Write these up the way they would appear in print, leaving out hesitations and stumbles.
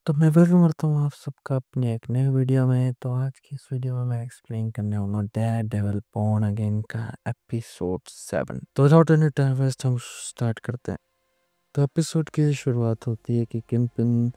तो मैं वेलकम करता हूँ आप सबका अपने एक नए वीडियो में। तो आज की इस वीडियो में मैं एक्सप्लेन करने वाला हूँ डेयर डेविल बॉर्न अगेन का एपिसोड 7। तो विदाउट एनी टाइम वेस्ट हम स्टार्ट करते हैं। तो एपिसोड की शुरुआत होती है कि किंगपिन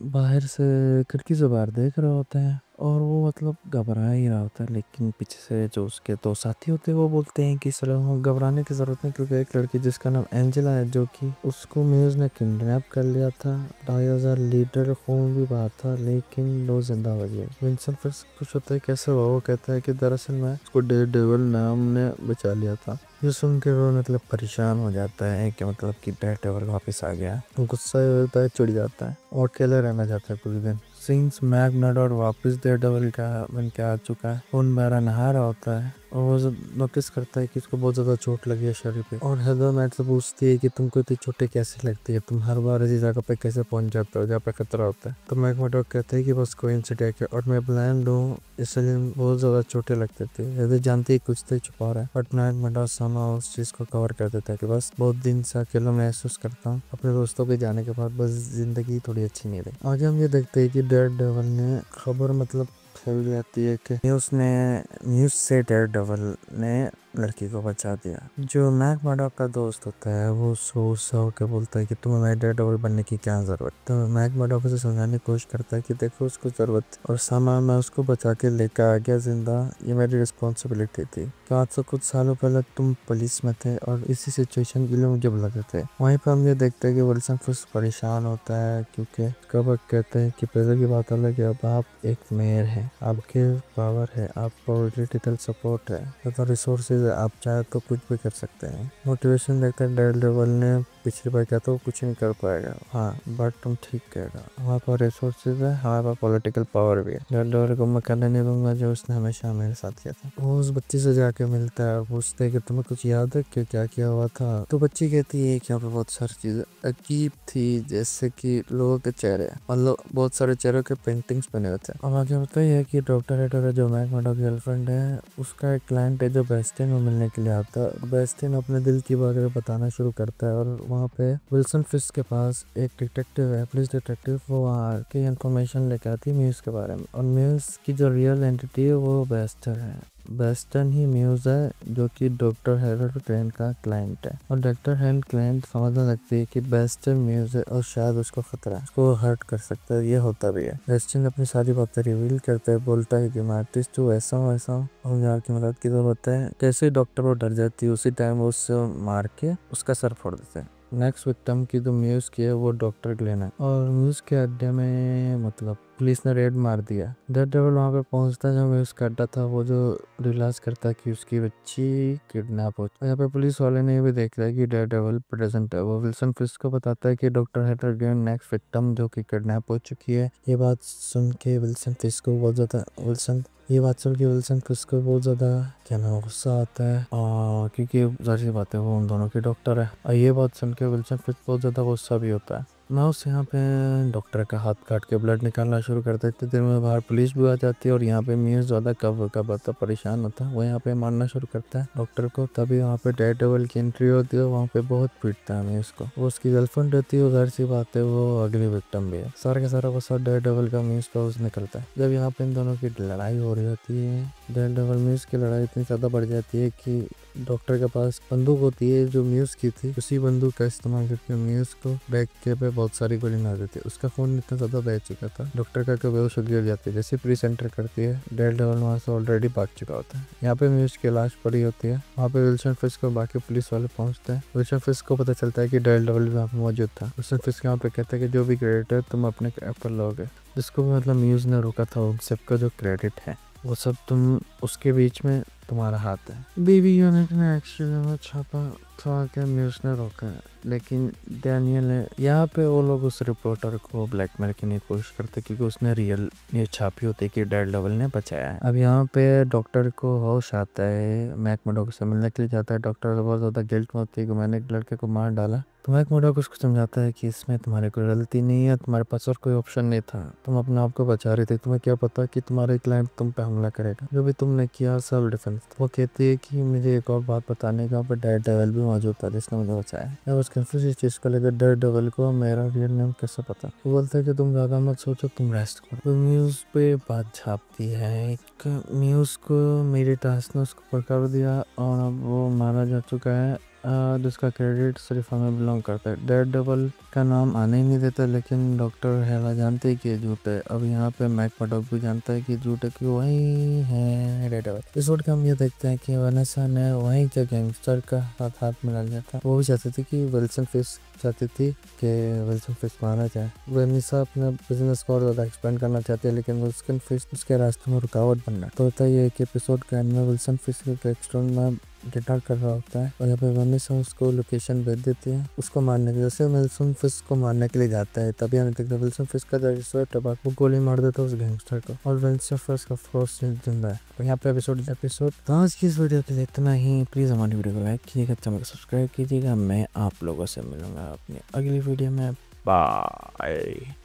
बाहर से खिड़की से बाहर देख रहा होता है और वो मतलब घबरा ही रहा होता है, लेकिन पीछे से जो उसके दो साथी होते हैं वो बोलते हैं कि चलो घबराने की जरूरत नहीं, क्योंकि एक लड़की जिसका नाम एंजेला है, जो कि उसको म्यूज ने किडनैप कर लिया था। 2,500 लीटर खून भी बहा था, लेकिन वो जिंदा हो गई। विंसन फिर कुछ होता है कैसे हुआ, वो कहता है कि दरअसल मैं उसको डेयर डेविल नाम ने बचा लिया था। ये सुन के वो मतलब परेशान हो जाता है कि मतलब कि डेयर डेविल वापस आ गया। गुस्सा होता है, चिढ़ जाता है और अकेले रहना चाहता है कुछ दिन। सिंस मैग्नाडोर वापस डेयर डेविल का बन के आ चुका है, खून बहरा नहा रहा होता है और वो नोटिस करता है कि उसको बहुत ज्यादा चोट लगी है शरीर पे। और हेदर मैट से पूछती है कि तुमको इतनी चोटें कैसे लगती है, तुम हर बार ऐसी जगह पे कैसे पहुंच जाते हो जहाँ पे खतरा होता है। तो मैग्नाडोर कहते हैं कि बस कोइंसिडेंस है और मैं ब्लाइंड हूँ, इसलिए बहुत ज्यादा चोटें लगती थी। हेदर जानती है कुछ तो छुपा रहा है, बट मैग्नाडोर समय उस चीज को कवर कर देता है कि बस बहुत दिन से अकेला महसूस करता हूँ, अपने दोस्तों के जाने के बाद बस जिंदगी थोड़ी अच्छी नहीं रही। आगे हम ये देखते हैं कि डेयर डेविल ने खबर मतलब फैल जाती है कि न्यूज से डेयर डेविल ने लड़की को बचा दिया। जो मैक मर्डॉक का दोस्त होता है वो सोच के बोलता है कि तुम्हें मेरे डेयर डेविल बनने की क्या जरूरत। तो मैक मर्डॉक उसे समझाने की कोशिश करता है कि देखो उसको जरूरत और सामान मैं उसको बचा के लेकर आ गया जिंदा, ये मेरी रिस्पॉन्सिबिलिटी थी। तो आज से कुछ सालों पहले तुम पुलिस में थे और इसी सिचुएशन के लिए मुझे बुलाते थे। वहीं पर हम ये देखते हैं कि विल्सन फिश परेशान होता है, क्योंकि कब कहते हैं कि पैसे की बात अलग है, अब आप एक मेयर हैं, आपके पावर है, आप पॉलिटिकल सपोर्ट है तथा रिसोर्सेज है, आप चाहे तो कुछ भी कर सकते हैं। मोटिवेशन देखते हैं डेयर डेविल ने पिछली बार कहता वो कुछ नहीं कर पाएगा, हाँ बट तुम ठीक कहेगा, हमारे पास रिसोर्सेज है, हमारे पास पॉलिटिकल पावर भी है। डेयर डेविल को मैं करने नहीं दूंगा जो उसने हमेशा मेरे साथ किया था। वो उस बच्ची से जाके मिलता है और पूछते है कि तुम्हें कुछ याद है कि क्या किया हुआ था। तो बच्ची कहती है कि यहाँ पे बहुत सारी चीजें अजीब थी, जैसे कि लोगों के चेहरे, मतलब बहुत सारे चेहरों के पेंटिंग्स बने हुए थे। अब आगे बताइए है कि डॉक्टर हेटर है जो मैक मर्डॉक की गर्लफ्रेंड है, उसका एक क्लाइंट है जो बेस्टिन में मिलने के लिए आता है। बेस्टिन अपने दिल की बातें बताना शुरू करता है और वहाँ पे विल्सन फिश के पास एक डिटेक्टिव है, पुलिस डिटेक्टिव, वो वहाँ की इंफॉर्मेशन लेकर आती है म्यूज के बारे में। और म्यूज की जो रियल एंटिटी है वो बेस्टर है, वेस्टर्न ही म्यूज है, जो कि डॉक्टर हेरल्ड क्लाइंट का क्लाइंट है। और डॉक्टर हेरल्ड क्लाइंट समझने लगती है कि वेस्टर्न म्यूज है और शायद उसको खतरा है, उसको हर्ट कर सकता है। ये होता भी है। वेस्टर्न अपनी सारी बातें रिवील करता है, बोलता है कि मैं आर्टिस्ट हूँ, ऐसा हूँ वैसा हूँ और यहाँ की मदद की जरूरत है। जैसे ही डॉक्टर वो डर जाती है, उसी टाइम वो उससे मार के उसका सर फोड़ देते हैं। नेक्स्ट विक्टिम की जो म्यूज की है वो डॉक्टर ग्लेन है और म्यूज के अड्डे में मतलब पुलिस ने रेड मार दिया। डेयर डेविल वहाँ पे पहुंचता है, जो म्यूज का अड्डा था, वो जो रियलाइज करता है कि उसकी बच्ची किडनैप हो। यहाँ पे पुलिस वाले ने भी देख लिया है कि डेयर डेविल प्रेजेंट है। वो विल्सन फिश को बताता है कि डॉक्टर हेटर ग्लेन नेक्स्ट विक्टिम जो कि किडनैप हो चुकी है। ये बात सुन के विल्सन फिश को बहुत ज्यादा क्या नाम गुस्सा आता है, क्योंकि जाहिर सी बात है वो उन दोनों की डॉक्टर है। और ये बात सुन के विल्सन फिश बहुत ज्यादा गुस्सा भी होता है। माउस यहाँ पे डॉक्टर का हाथ काट के ब्लड निकालना शुरू कर देते। देर में बाहर पुलिस भी आ जाती है और यहाँ पे म्यूज ज्यादा कब परेशान होता है, वो यहाँ पे मारना शुरू करता है डॉक्टर को। तभी वहाँ पे डेयर डेविल की एंट्री होती है, वहाँ पे बहुत पीटता है म्यूज को। वो उसकी गर्लफ्रेंड रहती है, जाहिर सी बात है वो अगली विक्टिम भी है। सारा का सारा गुस्सा डेयर डेविल का म्यूज पे उस निकलता है। जब यहाँ पे इन दोनों की लड़ाई हो रही होती है, डेयर डेविल म्यूज की लड़ाई इतनी ज्यादा बढ़ जाती है कि डॉक्टर के पास बंदूक होती है जो म्यूज की थी, उसी बंदूक का इस्तेमाल करके म्यूज को बैक के पे बहुत सारी गोली मार देती है। उसका खून इतना ज्यादा बह चुका था, डॉक्टर का बेहोश हो गिर जाती है। जैसे प्री सेंटर करती है, डेयर डेविल वहां से ऑलरेडी भाग चुका होता है। यहाँ पे म्यूज की लाश पड़ी होती है। वहाँ पे विल्सन फिश को बाकी पुलिस वाले पहुंचते हैं। विल्सन फिश को पता चलता है कि डेयर डेविल भी वहाँ पे मौजूद था। विल्सन फिश यहाँ पे कहता है कि जो भी क्रेडिट है तुम अपने पर लोगे, जिसको भी मतलब म्यूज ने रोका था उन सबका जो क्रेडिट है वो सब तुम, उसके बीच में तुम्हारा हाथ है। बेबी यूनिट ने एक्चुअली में छापा था कि म्यूज ने रोका है, लेकिन डैनियल ने यहाँ पे वो लोग उस रिपोर्टर को ब्लैकमेल करने की कोशिश करते क्योंकि उसने रियल ये छापी होती कि डेयर डेविल ने बचाया है। अब यहाँ पे डॉक्टर को होश आता है, मैक मर्डॉक से मिलने के लिए जाता है। डॉक्टर को बहुत ज्यादा गिल्ट में होती है कि मैंने एक लड़के को मार डाला, तो मैक मर्डॉक उसको समझाता है कि इसमें तुम्हारी कोई गलती नहीं है, तुम्हारे पास और कोई ऑप्शन नहीं था, तुम अपने आप को बचा रहे थे, तुम्हें क्या पता कि तुम्हारा क्लाइंट तुम पे हमला करेगा, जो भी तुमने किया सेल्फ डिफेंस। वो कहती है कि मुझे एक और बात बताने का, पर डेयर डेविल भी मौजूद था जिसने मुझे बचाया। मैं बस कंफ्यूज इस चीज को लेकर डेयर डेविल को मेरा रियल नेम कैसे पता। वो बोलता है कि तुम ज्यादा मत सोचो, तुम रेस्ट करो। वो म्यूज पे बात छापती है। एक म्यूज को मेरे टास्क ने उसको पकड़ दिया और अब वो मारा जा चुका है, जिसका क्रेडिट सिर्फ हमें बिलोंग करता है। डेयर डेविल का नाम आने ही नहीं देता, लेकिन डॉक्टर हेला जानते है कि ये झूठ है। अब यहाँ पे मैक मर्डॉक भी जानता है कि झूठ है, कि वही है डेयर डेविल। इस वक्त हम ये देखते हैं कि वनेसा ने वही के गैंगस्टर का हाथ मिला लिया था। वो भी चाहती थी कि विल्सन फिस्क चाहती थी कि विल्सन फिस्क मारा जाए। वनेसा अपने बिजनेस को और ज्यादा एक्सपेंड करना चाहती है, लेकिन विल्सन फिस्क उसके रास्ते में रुकावट बन रहा है। तो होता है एक एपिसोड के एंड में विल्सन फिस्क एक रेस्टोरेंट में डिनर कर रहा होता है और यहाँ पे वनेसा उसको लोकेशन भेज देती है उसको मारने के लिए। जैसे विल्सन फिस्क को मारने के लिए जाता है, तभी हमें देखते हैं विल्सन फिस्क का जो टबाक वो गोली मार देता है उस गैंगस्टर को, और विल्सन फिस्क का फोर्स जिंदा है। तो यहाँ पे एपिसोड तो आज की इस वीडियो के लिए इतना ही। प्लीज हमारी वीडियो को लाइक कीजिएगा, चैनल को सब्सक्राइब कीजिएगा। मैं आप लोगों से मिलूंगा अपनी अगली वीडियो में। बाय।